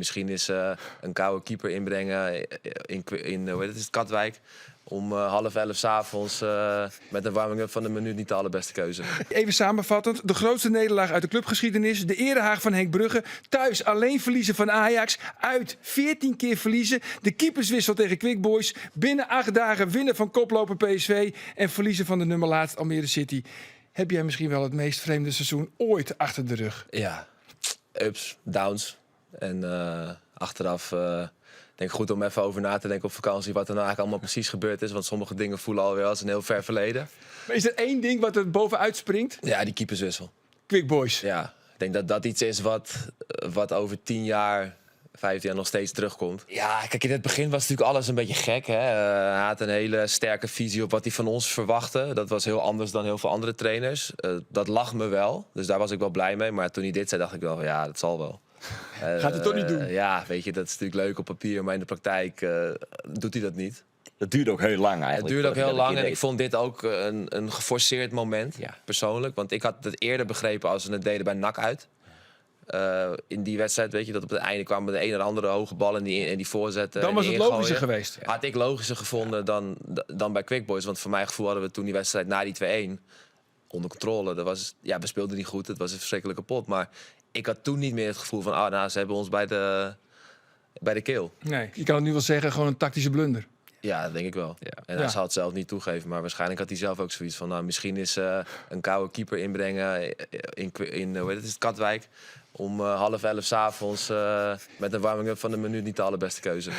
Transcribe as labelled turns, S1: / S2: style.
S1: misschien is een koude keeper inbrengen in hoe heet het, is het Katwijk. Om 10:30 s'avonds met een warming-up van een minuut niet de allerbeste keuze.
S2: Even samenvattend, de grootste nederlaag uit de clubgeschiedenis. De erehaag van Henk Brugge. Thuis alleen verliezen van Ajax. Uit 14 keer verliezen. De keeperswissel tegen Quick Boys. Binnen 8 dagen winnen van koploper PSV. En verliezen van de nummer laatst Almere City. Heb jij misschien wel het meest vreemde seizoen ooit achter de rug?
S1: Ja, ups, downs. En achteraf denk ik goed om even over na te denken op vakantie wat er nou eigenlijk allemaal precies gebeurd is. Want sommige dingen voelen alweer als een heel ver verleden.
S2: Maar is er één ding wat er bovenuit springt?
S1: Ja, die keeperswissel.
S2: Quick Boys.
S1: Ja, ik denk dat dat iets is wat over 10 jaar, 15 jaar nog steeds terugkomt. Ja, kijk, in het begin was natuurlijk alles een beetje gek. Hè? Hij had een hele sterke visie op wat hij van ons verwachtte. Dat was heel anders dan heel veel andere trainers. Dat lag me wel, dus daar was ik wel blij mee. Maar toen hij dit zei, dacht ik wel van ja, dat zal wel.
S2: Gaat hij toch niet doen?
S1: Ja, weet je, dat is natuurlijk leuk op papier, maar in de praktijk doet hij dat niet.
S3: Het duurde ook heel lang eigenlijk.
S1: Het duurde ook heel
S3: voordat
S1: lang
S3: het
S1: en ik vond dit ook een geforceerd moment,
S3: Ja.
S1: persoonlijk. Want ik had het eerder begrepen als we het deden bij NAC uit. In die wedstrijd, weet je, dat op het einde kwam met de een of andere hoge bal en die voorzetten.
S2: Dan
S1: en
S2: was
S1: die
S2: het logischer
S1: ingooien.
S2: geweest.
S1: Had ik logischer gevonden dan bij Quick Boys. Want voor mijn gevoel hadden we toen die wedstrijd na die 2-1 onder controle. We speelden niet goed, het was een verschrikkelijke pot. Maar ik had toen niet meer het gevoel van, ze hebben ons bij de keel.
S2: Nee, je kan het nu wel zeggen, gewoon een tactische blunder.
S1: Ja, dat denk ik wel.
S3: Ja.
S1: En hij
S2: Ja.
S1: zal het zelf niet toegeven. Maar waarschijnlijk had hij zelf ook zoiets van, misschien is een koude keeper inbrengen in hoe heet het, is het Katwijk. Om 10:30 s'avonds met een warming-up van een minuut niet de allerbeste keuze.